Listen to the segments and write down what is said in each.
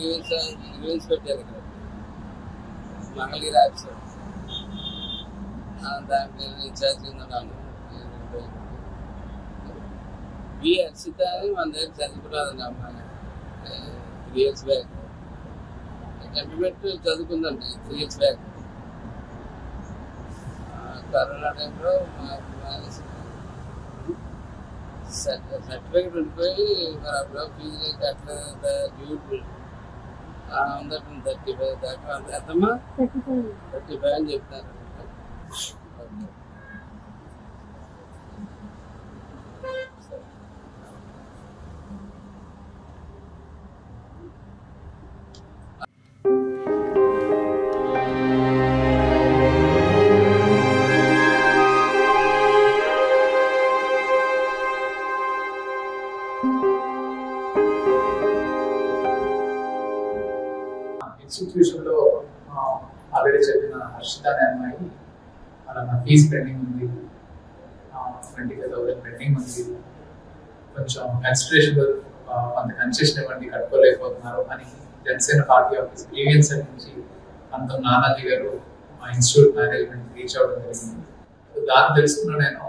Reviews పెట్టారు ఇక్కడ Mangalagiri officer దానికి ఇన్ఛార్జ్ ఉన్నాను. హర్షిత అని మన దగ్గర చదువుకున్నదండి అమ్మాయి 3 years బ్యాక్. ఇంటర్మీడియట్ చదువుకుందండి 3 years బ్యాక్. కరోనా టైంలో సర్టిఫికేట్ ఉండిపోయి మరి అప్పుడు ఫీజు అట్లా డ్యూటీ ఉందండి 35 దాకా. ఎంతమ్మా 35 అని చెప్తాను. ఇన్స్టిట్యూషన్ లో ఆల్రెడీ చెప్పిన హర్షిత అనే అమ్మాయి నా ఫీజు పెండింగ్ ఉంది, 25,000 పెండింగ్ ఉంది, కొంచెం కన్సిడరేషన్ కొంత కన్సెషన్ ఇవ్వండి, కట్టుకోలేకపోతున్నారు అని జనసేన పార్టీ ఆఫీస్ గ్రీవియన్స్ నుంచి అంత నానాజీ గారు మా ఇన్స్టిట్యూట్ మేనేజ్మెంట్ రీచ్ అవ్వడం జరిగింది. దాన్ని తెలుసుకున్న నేను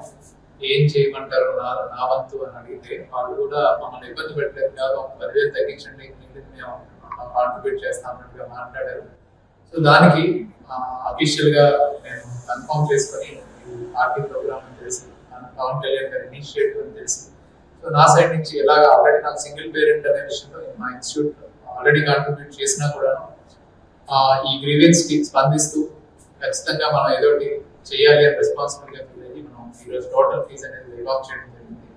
ఏం చేయమంటారు నా వంతు అని అడిగితే వాళ్ళు కూడా మమ్మల్ని ఇబ్బంది పెట్టలేదు, కాదు 10,000 తగ్గించండి, మేము కాంట్రిబ్యూట్ చేస్తామన్నట్టుగా మాట్లాడారు. సో దానికి అఫీషియల్ గా నేను కన్ఫర్మ్ చేసుకొని పార్టీ ప్రోగ్రామ్ అని తెలిసి పవన్ కళ్యాణ్ గారి ఇనిషియేటివ్ అని తెలిసి సో నా సైడ్ నుంచి ఎలాగ ఆల్రెడీ నాకు సింగిల్ పేరెంట్ అనే విషయంలో మా ఇన్స్టిట్యూట్ ఆల్రెడీ కాంట్రిబ్యూట్ చేసినా కూడా ఈ గ్రీవెన్స్ కి స్పందిస్తూ ఖచ్చితంగా మనం ఏదోటి చేయాలి అని రెస్పాన్సిబిలిటీగా ఫీల్ అయ్యి మనం ఈరోజు టోటల్ ఫీజు అనేది వేవ్ ఆఫ్ చేయడం జరిగింది.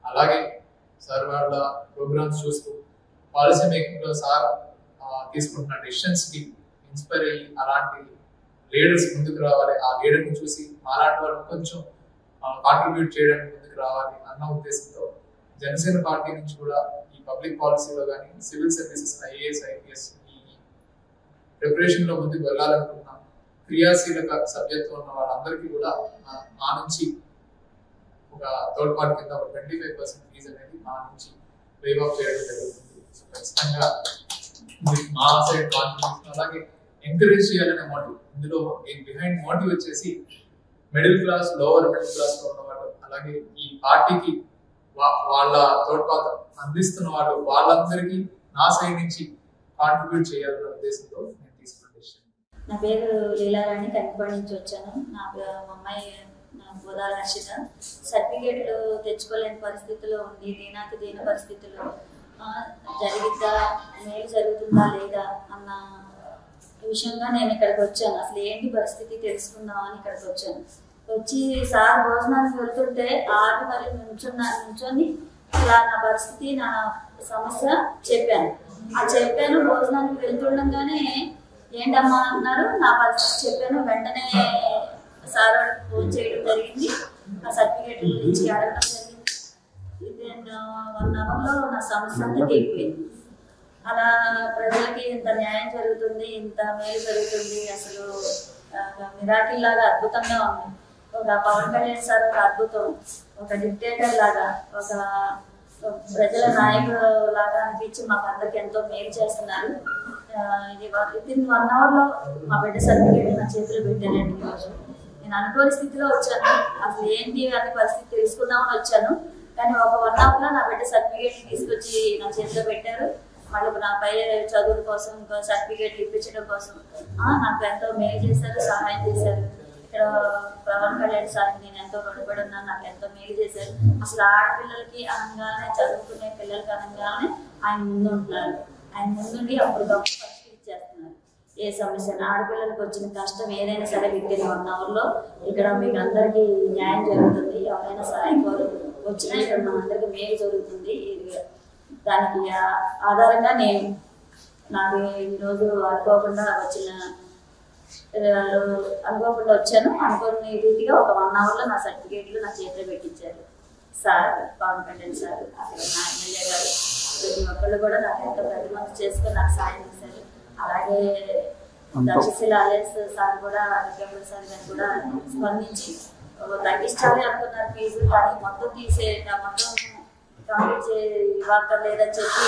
అలాగే సార్ వాళ్ళ ప్రోగ్రామ్స్ చూస్తూ పాలసీ మేకింగ్ లో సార్ తీసుకుంటున్న డెసిషన్స్ కి ఇన్స్పైర్ అయ్యి అలాంటి లీడర్స్ ముందుకు రావాలి, ఆ లీడర్ ని చూసి అలాంటి వాళ్ళు కొంచెం కాంట్రిబ్యూట్ చేయడానికి ముందుకు రావాలి అన్న ఉద్దేశంతో జనసేన పార్టీ నుంచి కూడా ఈ పబ్లిక్ పాలసీలో కానీ సివిల్ సర్వీసెస్ IAS IPS ఈ ప్రిపరేషన్ లో ముందుకు వెళ్ళాలనుకున్నాం. క్రియాశీలక సభ్యత్వం ఉన్న వాళ్ళందరికీ కూడా మా నుంచి ఒక థర్డ్ పార్టీ కింద ఒక 25% ఫీజు అనేది మా నుంచి వేవ్ ఆఫ్ చేయడం జరుగుతుంది. సో ఖచ్చితంగా మా సైడ్ కాన్ఫిడెన్స్ అలాగే ఎంకరేజ్ చేయాలనే మోటివ్, ఇందులో బిహైండ్ మోటివ్ వచ్చేసి middle class lower middle class లో ఉన్నవాళ్ళు అలాగే ఈ పార్టీకి వాళ్ళ తోడ్పాటు అందిస్తున్న వాళ్ళు వాళ్ళందరికీ నా సైడ్ నుంచి కాంట్రిబ్యూట్ చేయాలనే ఉద్దేశంతో నేను తీసుకున్న డెసిషన్. నా పేరు లీలారాణి, కంకిపాడు నుంచి వచ్చాను. నా అమ్మాయి గోదాల హర్షిత సర్టిఫికేట్లు తెచ్చుకోలేని పరిస్థితిలో ఉంది, దీన పరిస్థితిలో జరిగిద్దా, మేలు జరుగుతుందా లేదా అన్న విషయంగా నేను ఇక్కడికి వచ్చాను. అసలు ఏంటి పరిస్థితి తెలుసుకుందామని ఇక్కడికి వచ్చాను. వచ్చి సార్ భోజనానికి వెళ్తుంటే ఆరు మరి నుంచొని ఇలా నా పరిస్థితి నా సమస్య చెప్పాను. భోజనానికి వెళ్తుండగానే ఏంటమ్మా అన్నారు, నా పరిస్థితి చెప్పాను. వెంటనే సార్ ఫోన్ చేయడం జరిగింది, ఆ సర్టిఫికేట్ గురించి అడగడం జరిగింది. 1 hourలో నా సమస్య అంతా తీరిపోయింది. అలా ప్రజలకి ఇంత న్యాయం జరుగుతుంది, ఇంత మేలు జరుగుతుంది, అసలు మిరాకిల్ లాగా అద్భుతంగా ఉంది. ఒక పవన్ కళ్యాణ్ సార్ ఒక అద్భుతం, ఒక డిక్టేటర్ లాగా, ఒక ప్రజల నాయకుడు లాగా అనిపించి మాకు అందరికి ఎంతో మేలు చేస్తున్నారు. ఇది వితిన్ 1 hourలో మా బిడ్డ సర్టిఫికేట్ నా చేతిలో పెట్టానండి. ఈరోజు నేను అనుకోని స్థితిలో వచ్చాను, అసలు ఏంటి అనే పరిస్థితి తెలుసుకుందామని వచ్చాను. కానీ ఒక 1 hourలో నా బిడ్డ సర్టిఫికేట్ తీసుకొచ్చి నా చేతిలో పెట్టారు. మళ్ళీ నా పై చదువుల కోసం ఇంకా సర్టిఫికేట్లు ఇప్పించడం కోసం నాకు ఎంతో మేలు చేశారు, సహాయం చేశారు. ఇక్కడ పవన్ కళ్యాణ్ సార్ నేను ఎంతో రుణపడి ఉన్నాను, నాకు ఎంతో మేలు చేశారు. అసలు ఆడపిల్లలకి అనగానే, చదువుకునే పిల్లలకి అనగానే ఆయన ముందు ఉంటున్నారు. ఆయన ముందుండి అప్పటికప్పుడు పరిష్కరించేస్తున్నారు. ఏ సమస్య ఆడపిల్లలకు వచ్చిన కష్టం ఏదైనా సరే వితిన్ 1 hourలో ఇక్కడ మీకు అందరికీ న్యాయం జరుగుతుంది. ఎవరైనా సరే వచ్చినా ఇక్కడ మనందరికీ మేలు జరుగుతుంది. దానికి ఆధారంగా నాకు ఈరోజు అనుకోకుండా వచ్చాను. అనుకోని రీతిగా ఒక 1 hourలో నా సర్టిఫికేట్లు నా చేతిలో పెట్టించారు సార్, పవన్ కళ్యాణ్ సార్, అక్కడ నా ఎమ్మెల్యే గారు, ప్రతి ఒక్కళ్ళు కూడా నాకు ఎంతో ప్రతిమంది చేసుకొని నాకు సాయం చేశారు. అలాగే దక్షశిల అలయన్స్ సార్ కూడా, విద్యాపూర్ సార్ గారు కూడా స్పందించి తగ్గించాలి అనుకున్నారు ఫీజు, కానీ మొత్తం కంప్లీట్ ఇవ్వక్కర్లేదని చెప్పి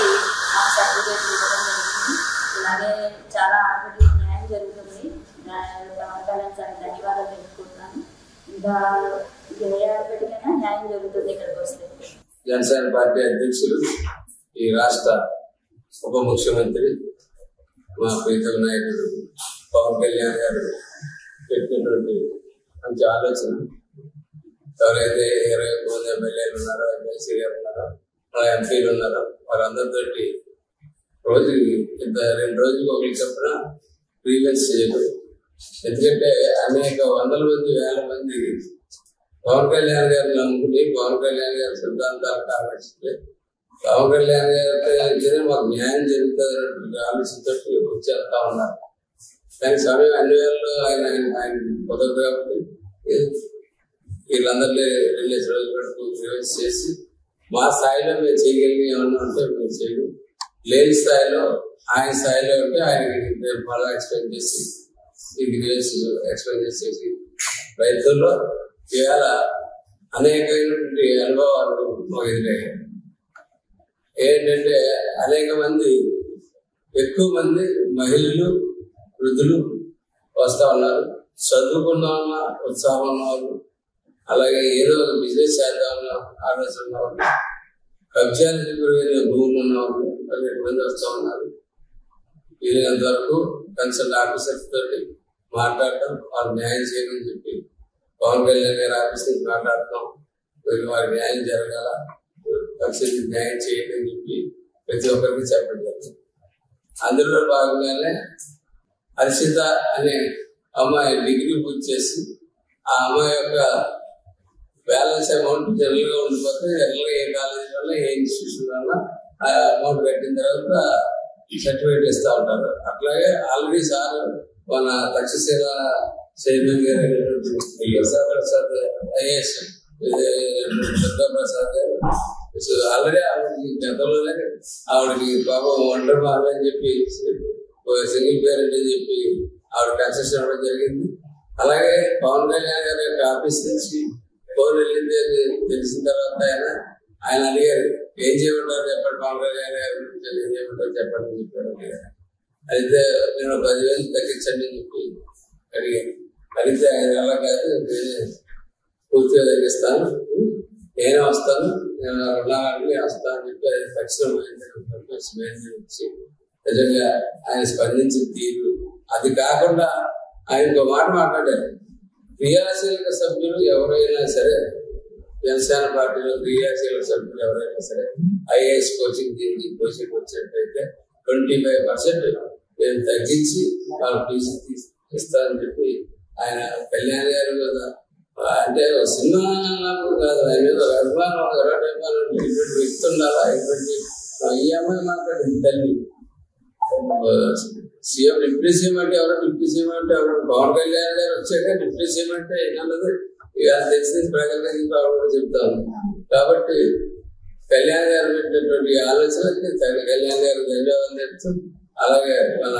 నాకు సర్టిఫికేట్లు ఇవ్వడం జరిగింది. ఇలాగే చాలా ఆడపిల్లలకు న్యాయం జరుగుతుంది. పవన్ కళ్యాణ్ సార్ ధన్యవాదాలు తెలుపుకుంటున్నాను. ఇంకా ఏ ఆడపిల్లకైనా న్యాయం జరుగుతుంది ఇక్కడికి వస్తే. జనసేన పార్టీ అధ్యక్షులు, ఈ రాష్ట్ర ఉప ముఖ్యమంత్రి మా ప్రీతం నాయకుడు పవన్ కళ్యాణ్ గారు పెట్టినటువంటి మంచి ఆలోచన. ఎవరైతే 20 మంది ఎమ్మెల్యేలు ఉన్నారో, ఎమ్మెల్సీ గారు ఉన్నారో, ఎంపీలు ఉన్నారో వారందరితో రోజు 2 రోజులకు ఒకరికి చెప్పిన గ్రీవెన్స్ చేయడం. ఎందుకంటే అనేక వందల మంది, వేల మంది పవన్ కళ్యాణ్ గారిని నమ్ముకుని పవన్ కళ్యాణ్ గారి సిద్ధాంతాలకు ఆలోచిస్తే పవన్ కళ్యాణ్ గారితో మాకు న్యాయం జరుగుతుంది ఆలోచనతో వచ్చేస్తా ఉన్నారు. కానీ సమయం అన్ని వేళల్లో ఆయన కుదరదు కాబట్టి వీళ్ళందరినీ రిలీజ్ రోజు పెట్టుకు గ్రీవెన్స్ చేసి మా స్థాయిలో మేము చేయగలిగి ఏమన్నా ఉంటే మేము చేయడం, లేని స్థాయిలో ఆయన స్థాయిలో ఉంటే ఆయన మళ్ళా ఎక్స్ప్లెయిన్ చేసి ఈ గ్రీవెన్స్ ఎక్స్ప్లెయిన్ చేసేసి రైతుల్లో ఇవాళ అనేకమైనటువంటి అనుభవాలు మాకు ఎదురయ్యాయి. ఏంటంటే అనేక మంది, ఎక్కువ మంది మహిళలు, వృద్ధులు వస్తూ ఉన్నారు. చదువుకున్న ఉత్సాహం ఉన్నవాళ్ళు, అలాగే ఏదో ఒక బిజినెస్ చేద్దామన్న ఆలోచన ఉన్నవాళ్ళు, కబ్జాలకు గురైన భూములు ఉన్నవాళ్ళు అనేక మంది వస్తూ ఉన్నారు. వీలైనంత వరకు కన్సల్ట్ ఆఫీసర్స్ తోటి మాట్లాడటం, వాళ్ళు న్యాయం చేయమని చెప్పి పవన్ కళ్యాణ్ గారి ఆఫీస్ నుంచి మాట్లాడతాం. వారి న్యాయం జరగాల, పక్షులకి న్యాయం చేయండి అని చెప్పి ప్రతి ఒక్కరికి చెప్పడం జరిగింది. అందులో భాగంగానే హర్షిత అనే అమ్మాయి డిగ్రీ పూర్తి చేసి ఆ అమ్మాయి యొక్క బ్యాలెన్స్ అమౌంట్ జనరల్ గా ఉండిపోతే జనరల్గా ఏ కాలేజీ వల్ల ఏ ఇన్స్టిట్యూషన్ వల్ల ఆ అమౌంట్ కట్టిన తర్వాత సర్టిఫికేట్ ఇస్తూ ఉంటారు. అట్లాగే ఆల్రెడీ సార్ మన తక్షశిల చైర్మన్ గారు ప్రసాద్ ఐఏఎస్ దుర్గాప్రసాద్ గారు ఆల్రెడీ ఆవిడకి గతంలోనే ఆవిడకి పాపం ఒంటరి బాబు అని చెప్పి సింగిల్ పేరెంట్ అని చెప్పి ఆవిడ కన్సెషన్ ఇవ్వడం జరిగింది. అలాగే పవన్ కళ్యాణ్ గారి యొక్క ఆఫీస్ నుంచి ఫోన్ వెళ్ళింది అని తెలిసిన తర్వాత ఆయన అడిగారు, ఏం చేయమంటారు చెప్పండి, పవన్ కళ్యాణ్ గారి గురించి ఏం చేయమంటారు చెప్పండి అని చెప్పారు. అయితే నేను 10,000 తగ్గించండి అని చెప్పి అడిగాను. అడిగితే ఆయన అలా కాదు, నేనే పూర్తిగా తగ్గిస్తాను, నేనే వస్తాను, నేను రుణాలని వస్తాను అని చెప్పి ఆయన తక్షణం బయలుదేరించి నిజంగా ఆయన స్పందించిన తీరు. అది కాకుండా ఆయన ఇంకో మాట మాట్లాడారు, క్రియాశీలక సభ్యులు ఎవరైనా సరే, జనసేన పార్టీలో క్రియాశీలక సభ్యులు ఎవరైనా సరే ఐఏఎస్ కోచింగ్ కోచింగ్ వచ్చినట్టయితే 25% నేను తగ్గించి వాళ్ళ ఫీజు ఇస్తానని చెప్పి ఆయన కళ్యాణ్ గారు కదా. అంటే సినిమా కాదు, ఆయన మీద అభిమానం, ఇటువంటి వ్యక్తి ఉండాలా, ఇటువంటి ఈ అమ్మాయి మాట్లాడింది తల్లి. సీఎం డిప్యూటీ సీఎం అంటే ఎవరు, డిప్యూటీ సీఎం అంటే ఎవరు, పవన్ కళ్యాణ్ గారు వచ్చాక డిప్యూటీ సీఎం అంటే ఏంటన్నది ఇక తెలిసిన ప్రజలకి కూడా చెప్తాను. కాబట్టి కళ్యాణ్ గారు పెట్టినటువంటి ఆలోచనకి కళ్యాణ్ గారు ధన్యవాదాలు చెప్తూ, అలాగే మన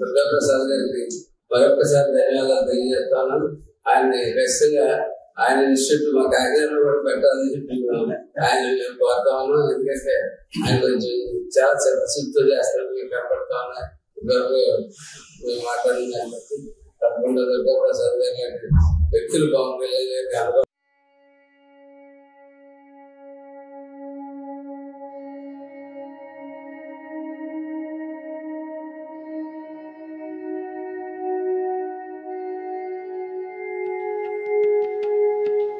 దుర్గాప్రసాద్ గారికి మరొకసారి ధన్యవాదాలు తెలియజేస్తాను. ఆయన్ని ఖచ్చితంగా ఆయన ఇన్స్టిట్యూట్ మా కాకినాడలో కూడా పెట్టాలని చెప్పి ఆయన మేము కోరుతా ఉన్నాం. ఎందుకంటే ఆయన కొంచెం చాలా చిత్తశుద్ధితో చేస్తాను, మేము కనపడతా ఉన్నాయి. మేము మాట్లాడిన దాన్ని బట్టి తప్పకుండా దుర్గాప్రసాద్ గారి వ్యక్తులు పవన్ కళ్యాణ్ గారికి